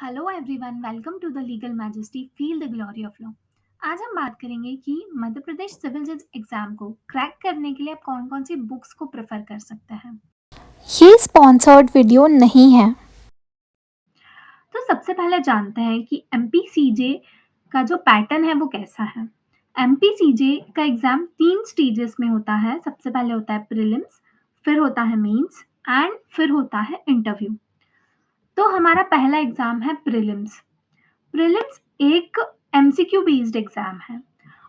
Hello everyone, welcome to the legal majesty feel the glory of law. आज हम बात करेंगे कि मध्य प्रदेश सिविल जज एग्जाम को क्रैक करने के लिए आप कौन-कौन सी बुक्स को प्रेफर कर सकते हैं। ये स्पॉन्सर्ड वीडियो नहीं है। तो सबसे पहले जानते हैं कि एमपीसीजे का जो पैटर्न है वो कैसा है। एमपीसीजे का एग्जाम 3 स्टेजेस में होता है। सबसे पहले होता है प्रीलिम्स, फिर होता है मेंस एंड फिर होता है इंटरव्यू। तो हमारा पहला एग्जाम है प्रीलिम्स। प्रीलिम्स एक एमसीक्यू बेस्ड एग्जाम है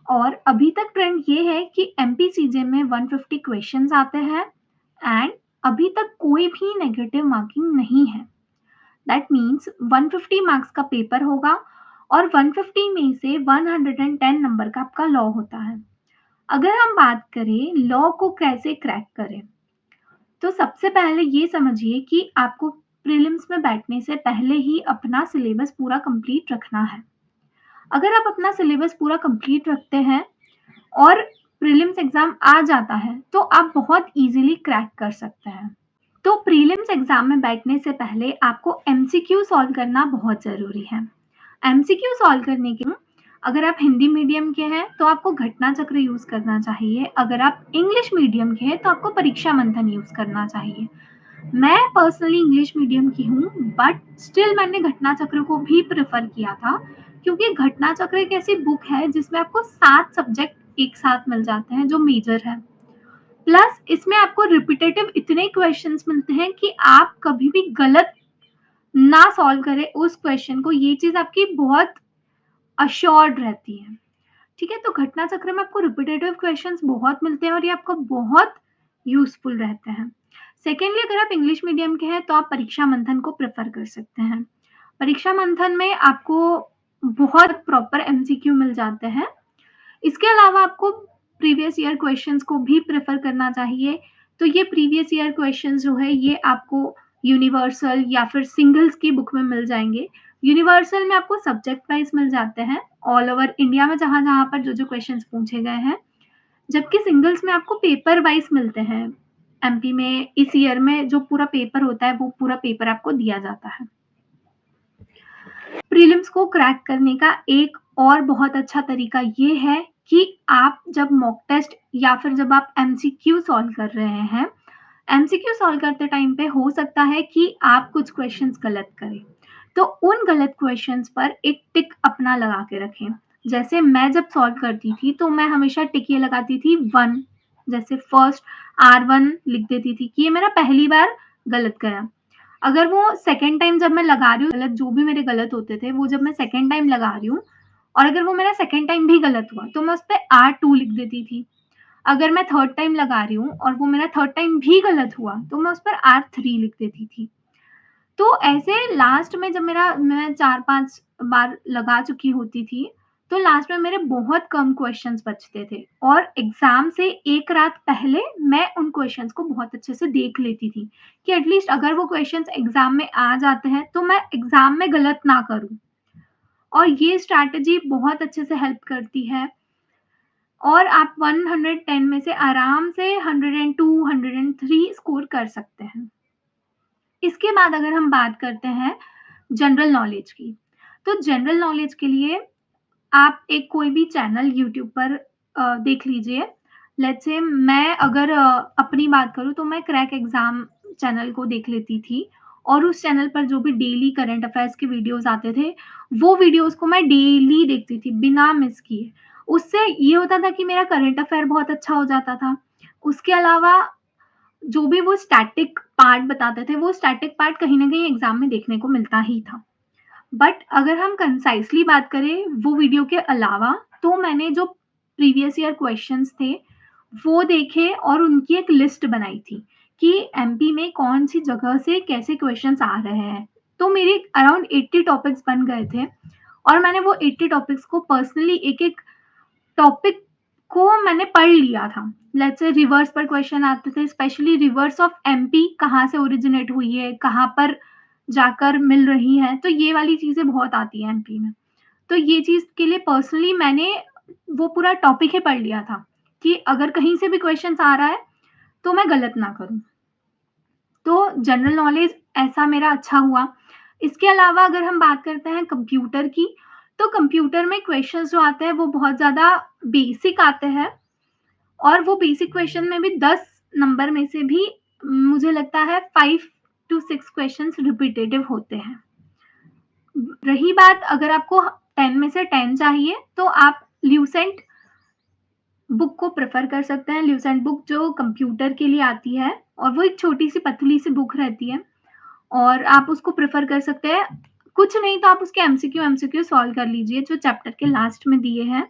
और अभी तक ट्रेंड ये है कि एमपीसीजे में 150 क्वेश्चंस आते हैं एंड अभी तक कोई भी नेगेटिव मार्किंग नहीं है। दैट मीन्स 150 मार्क्स का पेपर होगा और 150 में से 110 नंबर का आपका लॉ होता है। अगर हम बात करें लॉ को कैसे क्रैक करें, तो सबसे पहले ये समझिए कि आपको प्रीलिम्स में बैठने से पहले ही अपना सिलेबस पूरा कंप्लीट रखना है। अगर आप अपना सिलेबस पूरा कंप्लीट रखते हैं और प्रीलिम्स एग्जाम आ जाता है तो आप बहुत इजीली क्रैक कर सकते हैं। तो प्रीलिम्स एग्जाम में बैठने से पहले आपको एमसीक्यू सॉल्व करना बहुत ज़रूरी है। एमसीक्यू सॉल्व करने के लिए अगर आप हिंदी मीडियम के हैं तो आपको घटना चक्र यूज़ करना चाहिए। अगर आप इंग्लिश मीडियम के हैं तो आपको परीक्षा मंथन यूज़ करना चाहिए। मैं पर्सनली इंग्लिश मीडियम की हूँ, बट स्टिल मैंने घटना चक्र को भी प्रेफर किया था क्योंकि घटना चक्र एक ऐसी बुक है जिसमें आपको 7 सब्जेक्ट एक साथ मिल जाते हैं जो मेजर है। प्लस इसमें आपको रिपीटेटिव इतने क्वेश्चंस मिलते हैं कि आप कभी भी गलत ना सॉल्व करें उस क्वेश्चन को, ये चीज़ आपकी बहुत अश्योर्ड रहती है। ठीक है, तो घटना चक्र में आपको रिपीटेटिव क्वेश्चंस बहुत मिलते हैं और ये आपको बहुत यूजफुल रहते हैं। सेकेंडली, अगर आप इंग्लिश मीडियम के हैं तो आप परीक्षा मंथन को प्रेफर कर सकते हैं। परीक्षा मंथन में आपको बहुत प्रॉपर एमसीक्यू मिल जाते हैं। इसके अलावा आपको प्रीवियस ईयर क्वेश्चंस को भी प्रेफर करना चाहिए। तो ये प्रीवियस ईयर क्वेश्चंस जो है ये आपको यूनिवर्सल या फिर सिंगल्स की बुक में मिल जाएंगे। यूनिवर्सल में आपको सब्जेक्ट वाइज मिल जाते हैं ऑल ओवर इंडिया में जहाँ जहाँ पर जो जो क्वेश्चंस पूछे गए हैं, जबकि सिंगल्स में आपको पेपर वाइज मिलते हैं। एमपी में इस ईयर में जो पूरा पेपर होता है वो पूरा पेपर आपको दिया जाता है। प्रीलिम्स को क्रैक करने का एक और बहुत अच्छा तरीका ये है कि आप जब मॉक टेस्ट या फिर जब आप एमसीक्यू सॉल्व कर रहे हैं, एमसीक्यू सॉल्व करते टाइम पे हो सकता है कि आप कुछ क्वेश्चंस गलत करें, तो उन गलत क्वेश्चंस पर एक टिक अपना लगा के रखें। जैसे मैं जब सॉल्व करती थी तो मैं हमेशा टिक ये लगाती थी 1, जैसे फर्स्ट R1 लिख देती थी कि ये मेरा पहली बार गलत गया। अगर वो सेकंड टाइम जब मैं लगा रही हूँ गलत, जो भी मेरे गलत होते थे वो जब मैं सेकंड टाइम लगा रही हूँ और अगर वो मेरा सेकंड टाइम भी गलत हुआ तो मैं उस पे R2 लिख देती थी। अगर मैं थर्ड टाइम लगा रही हूँ और वो मेरा थर्ड टाइम भी गलत हुआ तो मैं उस पर R3 लिख देती थी। तो ऐसे लास्ट में जब मैं 4-5 बार लगा चुकी होती थी, तो लास्ट में मेरे बहुत कम क्वेश्चंस बचते थे और एग्ज़ाम से 1 रात पहले मैं उन क्वेश्चंस को बहुत अच्छे से देख लेती थी कि एटलीस्ट अगर वो क्वेश्चंस एग्ज़ाम में आ जाते हैं, तो मैं एग्ज़ाम में गलत ना करूँ। और ये स्ट्रैटेजी बहुत अच्छे से हेल्प करती है और आप 110 में से आराम से 102, 103 स्कोर कर सकते हैं। इसके बाद अगर हम बात करते हैं जनरल नॉलेज की, तो जनरल नॉलेज के लिए आप एक कोई भी चैनल यूट्यूब पर देख लीजिए। लेट्स से मैं अगर अपनी बात करूँ तो मैं क्रैक एग्ज़ाम चैनल को देख लेती थी और उस चैनल पर जो भी डेली करंट अफेयर्स के वीडियोज़ आते थे, वो वीडियोज़ को मैं डेली देखती थी बिना मिस किए। उससे ये होता था कि मेरा करंट अफेयर बहुत अच्छा हो जाता था। उसके अलावा जो भी वो स्टैटिक पार्ट बताते थे, वो स्टैटिक पार्ट कहीं न कहीं एग्ज़ाम में देखने को मिलता ही था। बट अगर हम कंसाइज़ली बात करें वो वीडियो के अलावा, तो मैंने जो प्रीवियस ईयर क्वेश्चंस थे, वो देखे और उनकी एक लिस्ट बनाई थी कि एमपी में कौन-सी जगह से कैसे क्वेश्चंस आ रहे हैं। तो मेरे अराउंड 80 टॉपिक्स बन गए थे और मैंने वो 80 टॉपिक्स को पर्सनली एक-एक टॉपिक को मैंने पढ़ लिया था। लेट्स से रिवर्स पर क्वेश्चन आते थे, स्पेशली रिवर्स ऑफ एमपी कहाँ से ओरिजिनेट हुई है, कहाँ पर जाकर मिल रही है, तो ये वाली चीज़ें बहुत आती हैं एमपी में। तो ये चीज़ के लिए पर्सनली मैंने वो पूरा टॉपिक ही पढ़ लिया था कि अगर कहीं से भी क्वेश्चन्स आ रहा है, तो मैं गलत ना करूँ। तो जनरल नॉलेज ऐसा मेरा अच्छा हुआ। इसके अलावा अगर हम बात करते हैं कंप्यूटर की, तो कंप्यूटर में क्वेश्चंस जो आते हैं वो बहुत ज़्यादा बेसिक आते हैं और वो बेसिक क्वेश्चन में भी 10 नंबर में से भी मुझे लगता है 5 टू 6 क्वेश्चंस रिपीटेटिव होते हैं। रही बात अगर आपको 10 में से 10 चाहिए तो आप ल्यूसेंट बुक को प्रेफ़र कर सकते हैं। ल्यूसेंट बुक जो कंप्यूटर के लिए आती है और वो एक छोटी-सी पतली-सी बुक रहती है और आप उसको प्रेफ़र कर सकते हैं। कुछ नहीं तो आप उसके एमसीक्यू सॉल्व कर लीजिए जो चैप्टर के लास्ट में दिए हैं,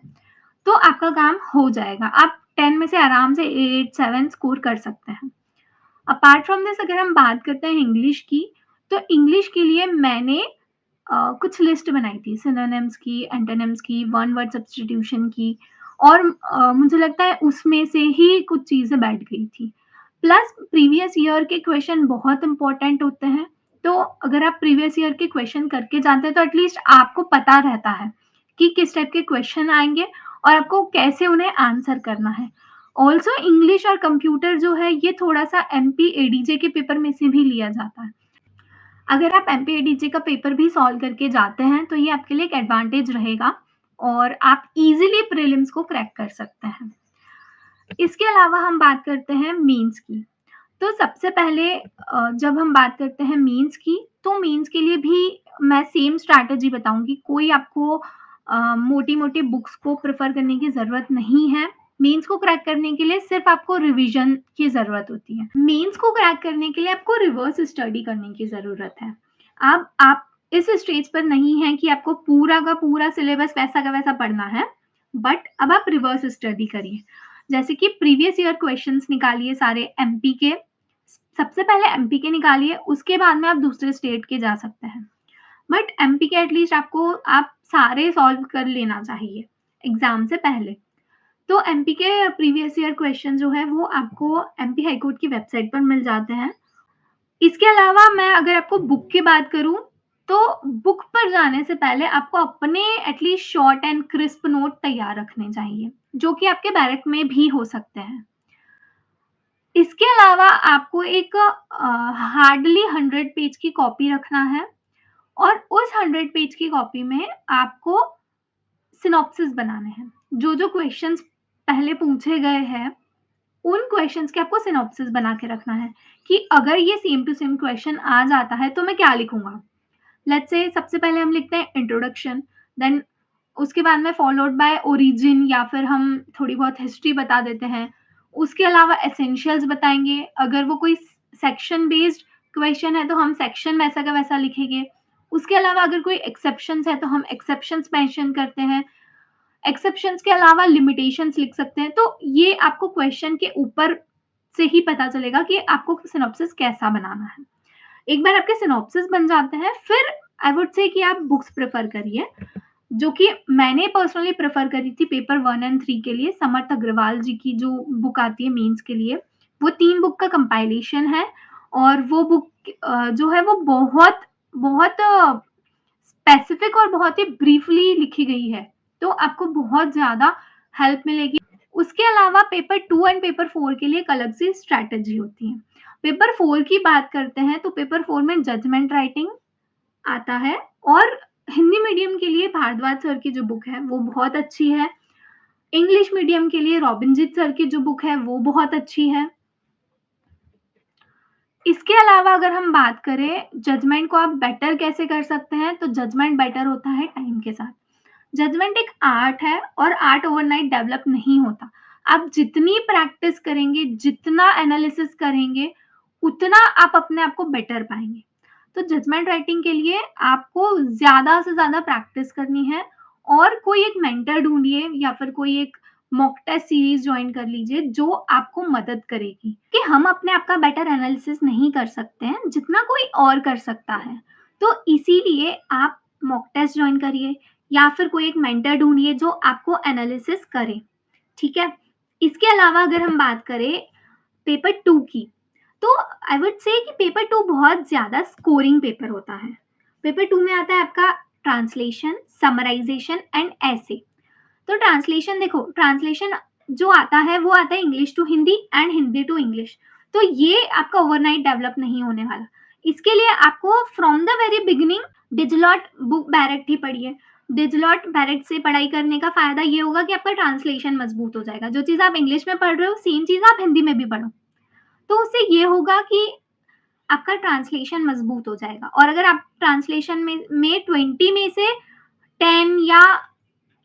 तो आपका काम हो जाएगा। आप 10 में से आराम से 8, 7 स्कोर कर सकते हैं। अपार्ट फ्रॉम दिस अगर हम बात करते हैं इंग्लिश की, तो इंग्लिश के लिए मैंने कुछ लिस्ट बनाई थी सिनोनिम्स की, एंटोनिम्स की, वन वर्ड सब्स्टिट्यूशन की और मुझे लगता है उसमें से ही कुछ चीज़ें बैठ गई थी। प्लस प्रीवियस ईयर के क्वेश्चन बहुत इम्पोर्टेंट होते हैं, तो अगर आप प्रीवियस ईयर के क्वेश्चन करके जाते हैं तो एटलीस्ट आपको पता रहता है कि किस टाइप के क्वेश्चन आएँगे और आपको कैसे उन्हें आंसर करना है। ऑल्सो इंग्लिश और कंप्यूटर जो है ये थोड़ा-सा एमपी एडीजे के पेपर में से भी लिया जाता है। अगर आप एमपीएडीजे का पेपर भी सॉल्व करके जाते हैं, तो ये आपके लिए एक एडवांटेज रहेगा और आप ईज़िली प्रीलिम्स को क्रैक कर सकते हैं। इसके अलावा हम बात करते हैं मेंस की। तो सबसे पहले जब हम बात करते हैं मेंस की, तो मेंस के लिए भी मैं सेम स्ट्रैटेजी बताऊँगी। कोई आपको मोटी-मोटी बुक्स को प्रेफ़र करने की ज़रूरत नहीं है। मेंस को क्रैक करने के लिए सिर्फ़ आपको रिवीजन की ज़रूरत होती है। मेंस को क्रैक करने के लिए आपको रिवर्स स्टडी करने की ज़रूरत है। अब आप इस स्टेज पर नहीं हैं कि आपको पूरा का पूरा सिलेबस वैसा का वैसा पढ़ना है, बट अब आप रिवर्स स्टडी करिए। जैसे कि प्रीवियस ईयर क्वेश्चंस निकालिए सारे एमपी के। सबसे पहले एमपी के निकालिए, उसके बाद में आप दूसरे स्टेट के जा सकते हैं। बट एमपी के एटलीस्ट आपको आप सारे सॉल्व कर लेना चाहिए एग्ज़ाम से पहले। तो एमपी के प्रीवियस ईयर क्वेश्चन जो है वो आपको एमपी हाई कोर्ट की वेबसाइट पर मिल जाते हैं। इसके अलावा मैं अगर आपको बुक की बात करूँ, तो बुक पर जाने से पहले आपको अपने at least short and crisp note तैयार रखने चाहिए, जो कि आपके बैरक में भी हो सकते हैं। इसके अलावा आपको एक हार्डली 100 पेज की कॉपी रखना है और उस 100 पेज की कॉपी में आपको सिनॉप्सिस बनाने हैं। जो-जो क्वेश्चंस पहले पूछे गए हैं, उन क्वेश्चंस के आपको सिनॉप्सिस बना के रखना है कि अगर ये सेम टू सेम क्वेश्चन आ जाता है, तो मैं क्या लिखूँगा? लेट्स से सबसे पहले हम लिखते हैं इंट्रोडक्शन, देन उसके बाद में फॉलोड बाय ओरिजिन या फिर हम थोड़ी बहुत हिस्ट्री बता देते हैं। उसके अलावा एसेंशियल्स बताएँगे, अगर वो कोई सेक्शन बेस्ड क्वेश्चन है तो हम सेक्शन वैसा का वैसा लिखेंगे। उसके अलावा अगर कोई एक्सेप्शंस है तो हम एक्सेप्शंस मेंशन करते हैं। एक्सेप्शंस के अलावा लिमिटेशंस लिख सकते हैं। तो ये आपको क्वेश्चन के ऊपर से ही पता चलेगा कि आपको सिनॉप्सिस कैसा बनाना है। एक बार आपके सिनॉप्सिस बन जाते हैं, फिर आई वुड से कि आप बुक्स प्रेफ़र करिए, जो कि मैंने पर्सनली प्रेफ़र करी थी पेपर 1 एंड 3 के लिए। समर्थ अग्रवाल जी की जो बुक आती है मेंस के लिए, वो 3 बुक का कंपाइलेशन है और वो बुक जो है वो बहुत स्पेसिफिक और बहुत ही ब्रीफली लिखी गई है, तो आपको बहुत ज़्यादा हेल्प मिलेगी। उसके अलावा पेपर 2 एंड पेपर 4 के लिए एक अलग से स्ट्रैटेजी होती है। पेपर 4 की बात करते हैं तो पेपर 4 में जजमेंट राइटिंग आता है और हिंदी मीडियम के लिए भारद्वाज सर की जो बुक है वो बहुत अच्छी है। इंग्लिश मीडियम के लिए रॉबिनजीत सर की जो बुक है वो बहुत अच्छी है। इसके अलावा अगर हम बात करें जजमेंट को आप बेटर कैसे कर सकते हैं, तो जजमेंट बेटर होता है टाइम के साथ। जजमेंट एक आर्ट है और आर्ट ओवरनाइट डेवलप नहीं होता। आप जितनी प्रैक्टिस करेंगे, जितना एनालिसिस करेंगे, उतना आप अपने आप को बेटर पाएँगे। तो जजमेंट राइटिंग के लिए आपको ज़्यादा से ज़्यादा प्रैक्टिस करनी है और कोई एक मेंटर ढूँढिए या फिर कोई एक मॉक टेस्ट सीरीज़ जॉइन कर लीजिए जो आपको मदद करेगी कि हम अपने आप का बेटर एनालिसिस नहीं कर सकते हैं, जितना कोई और कर सकता है। तो इसीलिए आप मॉक टेस्ट जॉइन करिए या फिर कोई एक मेंटर ढूँढिए जो आपको एनालिसिस करे, ठीक है? इसके अलावा अगर हम बात करें पेपर 2 की, तो आई वुड से कि पेपर 2 बहुत ज़्यादा स्कोरिंग पेपर होता है। पेपर 2 में आता है आपका ट्रांसलेशन, समराइज़ेशन एंड एसे। तो ट्रांसलेशन देखो, ट्रांसलेशन जो आता है वो आता है English to Hindi and Hindi to English. तो ये आपका ओवरनाइट डेवलप नहीं होने वाला। इसके लिए आपको फ्रॉम द वेरी बिगिनिंग डिजिलॉट बुक डायरेक्ट ही पढ़िए। डिजिलॉट डायरेक्ट से पढ़ाई करने का फ़ायदा ये होगा कि आपका ट्रांसलेशन मज़बूत हो जाएगा। जो चीज़ आप इंग्लिश में पढ़ रहे हो, सेम चीज़ आप हिंदी में भी पढ़ो। तो उससे ये होगा कि आपका ट्रांसलेशन मज़बूत हो जाएगा और अगर आप ट्रांसलेशन में 20 में से 10 या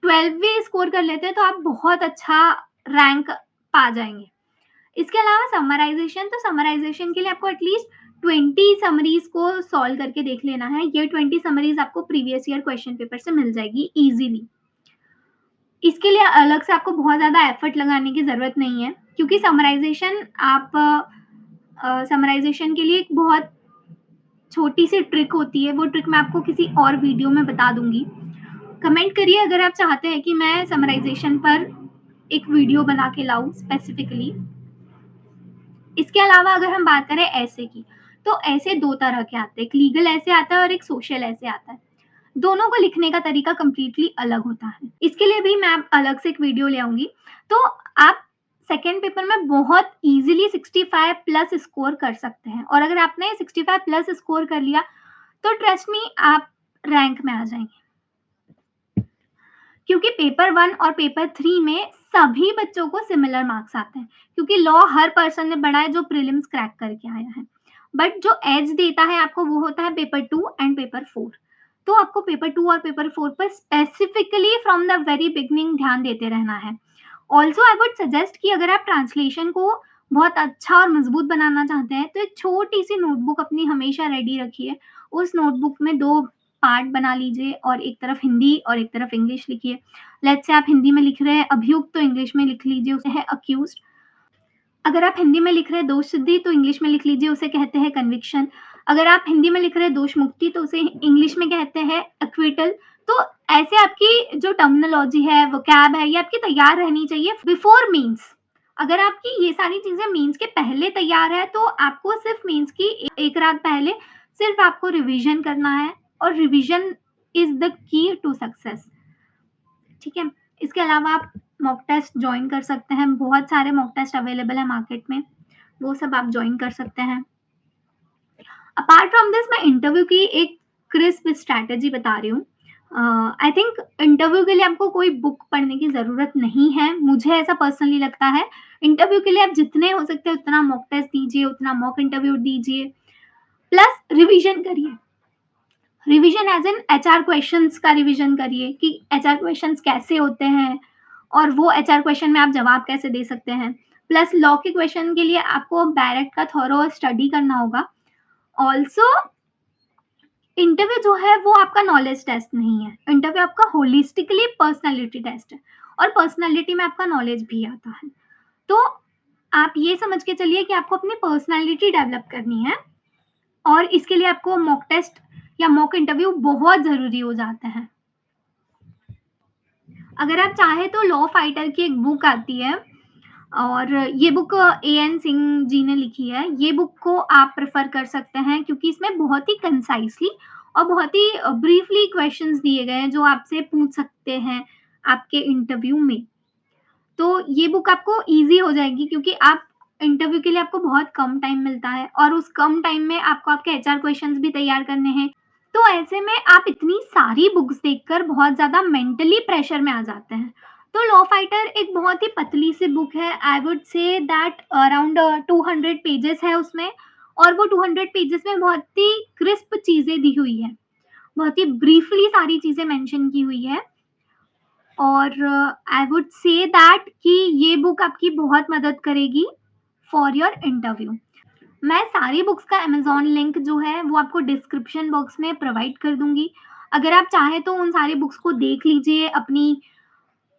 12 भी स्कोर कर लेते हैं तो आप बहुत अच्छा रैंक पा जाएँगे। इसके अलावा समराइज़ेशन के लिए आपको एटलीस्ट 20 समरीज़ को सॉल्व करके देख लेना है। ये 20 समरीज़ आपको प्रीवियस ईयर क्वेश्चन पेपर से मिल जाएगी ईज़िली। इसके लिए अलग से आपको बहुत ज़्यादा एफर्ट लगाने की ज़रूरत नहीं है क्योंकि समराइज़ेशन के लिए एक बहुत छोटी-सी ट्रिक होती है, वो ट्रिक मैं आपको किसी और वीडियो में बता दूँगी। कमेंट करिए अगर आप चाहते हैं कि मैं समराइज़ेशन पर एक वीडियो बना के लाऊँ स्पेसिफिकली। इसके अलावा अगर हम बात करें ऐसे की, तो ऐसे 2 तरह के आते हैं, एक लीगल ऐसे आता है और एक सोशल ऐसे आता है। दोनों को लिखने का तरीका कंप्लीटली अलग होता है। इसके लिए भी मैं अलग से एक वीडियो ले आऊँगी। तो आप सेकंड पेपर में बहुत ईज़िली 65 प्लस स्कोर कर सकते हैं और अगर आपने 65 प्लस स्कोर कर लिया, तो ट्रस्ट मी आप रैंक में आ जाएँगे। क्योंकि पेपर 1 और पेपर 3 में सभी बच्चों को सिमिलर मार्क्स आते हैं क्योंकि लॉ हर पर्सन ने पढ़ा है जो प्रीलिम्स क्रैक करके आया है। बट जो एज देता है आपको वो होता है पेपर 2 एंड पेपर 4। तो आपको पेपर 2 और पेपर 4 पर specifically from the very beginning ध्यान देते रहना है। ऑल्सो आई वुड सजेस्ट कि अगर आप ट्रांसलेशन को बहुत अच्छा और मजबूत बनाना चाहते हैं तो एक छोटी सी नोटबुक अपनी हमेशा रेडी रखिए। उस नोटबुक में 2 पार्ट बना लीजिए और एक तरफ हिंदी और एक तरफ इंग्लिश लिखिए। लेट्स से आप हिंदी में लिख रहे हैं अभियुक्त तो इंग्लिश में लिख लीजिए उसे है अक्यूज्ड। अगर आप हिंदी में लिख रहे हैं दोष सिद्धि तो इंग्लिश में लिख लीजिए उसे कहते हैं कन्विक्शन। अगर आप हिंदी में लिख रहे हैं दोष मुक्ति तो उसे इंग्लिश में कहते हैं एक्विटल। तो ऐसे आपकी जो टर्मिनोलॉजी है, वोकैब है, ये आपकी तैयार रहनी चाहिए बिफोर मीन्स। अगर आपकी ये सारी चीज़ें मीन्स के पहले तैयार है तो आपको सिर्फ मीन्स की एक रात पहले सिर्फ आपको रिवीजन करना है और revision is the key to success. ठीक है? इसके अलावा आप मॉक टेस्ट जॉइन कर सकते हैं। बहुत सारे मॉक टेस्ट अवेलेबल है मार्केट में, वो सब आप जॉइन कर सकते हैं। अपार्ट फ्रॉम दिस मैं इंटरव्यू की एक क्रिस्प स्ट्रैटेजी बता रही हूँ। आई थिंक इंटरव्यू के लिए आपको कोई बुक पढ़ने की ज़रूरत नहीं है, मुझे ऐसा पर्सनली लगता है। इंटरव्यू के लिए आप जितने हो सकते हैं उतना मॉक टेस्ट दीजिए, उतना मॉक इंटरव्यू दीजिए, प्लस रिवीजन करिए। Revision as in HR questions का रिवीजन करिए कि एचआर क्वेश्चंस कैसे होते हैं और वो एचआर क्वेश्चन में आप जवाब कैसे दे सकते हैं। प्लस लॉ के क्वेश्चन के लिए आपको डायरेक्ट का थॉरो स्टडी करना होगा। ऑल्सो इंटरव्यू जो है वो आपका नॉलेज टेस्ट नहीं है, इंटरव्यू आपका होलिस्टिकली पर्सनैलिटी टेस्ट है और पर्सनैलिटी में आपका नॉलेज भी आता है। तो आप ये समझ के चलिए कि आपको अपनी पर्सनैलिटी डेवलप करनी है और इसके लिए आपको मॉक टेस्ट या मॉक इंटरव्यू बहुत ज़रूरी हो जाते हैं। अगर आप चाहें तो लॉ फाइटर की एक बुक आती है और ये बुक एएन सिंह जी ने लिखी है। ये बुक को आप प्रेफ़र कर सकते हैं क्योंकि इसमें बहुत ही कंसाइज़ली और बहुत ही ब्रीफली क्वेश्चंस दिए गए हैं जो आपसे पूछ सकते हैं आपके इंटरव्यू में। तो ये बुक आपको ईज़ी हो जाएगी क्योंकि आप इंटरव्यू के लिए आपको बहुत कम टाइम मिलता है और उस कम टाइम में आपको आपके एचआर क्वेश्चंस भी तैयार करने हैं। तो ऐसे में आप इतनी सारी बुक्स देखकर बहुत ज़्यादा मेंटली प्रेशर में आ जाते हैं। तो लॉ फाइटर एक बहुत ही पतली सी बुक है। I would say that around 200 pages है उसमें और वो 200 पेजेस में बहुत ही क्रिस्प चीज़ें दी हुई है। बहुत ही ब्रीफली सारी चीज़ें मेंशन की हुई है और आई वुड से दैट कि ये बुक आपकी बहुत मदद करेगी फॉर योर इंटरव्यू। मैं सारी बुक्स का अमेज़न लिंक जो है वो आपको डिस्क्रिप्शन बॉक्स में प्रोवाइड कर दूँगी। अगर आप चाहें तो उन सारी बुक्स को देख लीजिए, अपनी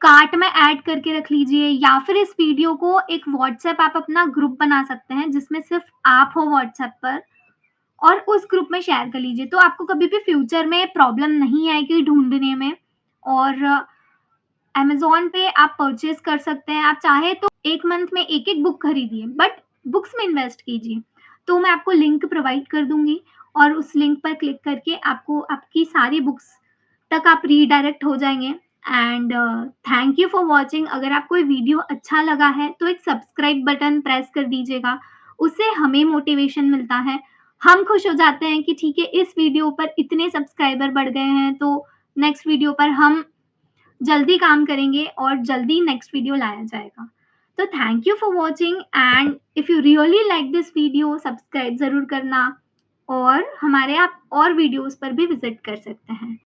कार्ट में ऐड करके रख लीजिए या फिर इस वीडियो को एक व्हाट्सएप आप अपना ग्रुप बना सकते हैं जिसमें सिर्फ आप हो व्हाट्सएप पर और उस ग्रुप में शेयर कर लीजिए। तो आपको कभी भी फ्यूचर में प्रॉब्लम नहीं आएगी ढूँढने में और अमेज़न पे आप परचेज़ कर सकते हैं। आप चाहे तो 1 मंथ में 1-1 बुक खरीदिए बट बुक्स में इन्वेस्ट कीजिए। तो मैं आपको लिंक प्रोवाइड कर दूँगी और उस लिंक पर क्लिक करके आपको आपकी सारी बुक्स तक आप रीडायरेक्ट हो जाएँगे and thank you for watching. अगर आपको ये वीडियो अच्छा लगा है तो एक सब्सक्राइब बटन प्रेस कर दीजिएगा, उससे हमें मोटिवेशन मिलता है। हम खुश हो जाते हैं कि ठीक है, इस वीडियो पर इतने सब्सक्राइबर बढ़ गए हैं, तो नेक्स्ट वीडियो पर हम जल्दी काम करेंगे और जल्दी नेक्स्ट वीडियो लाया जाएगा। तो thank you for watching, and if you really like this video, subscribe ज़रूर करना और हमारे आप और वीडियोज़ पर भी विज़िट कर सकते हैं।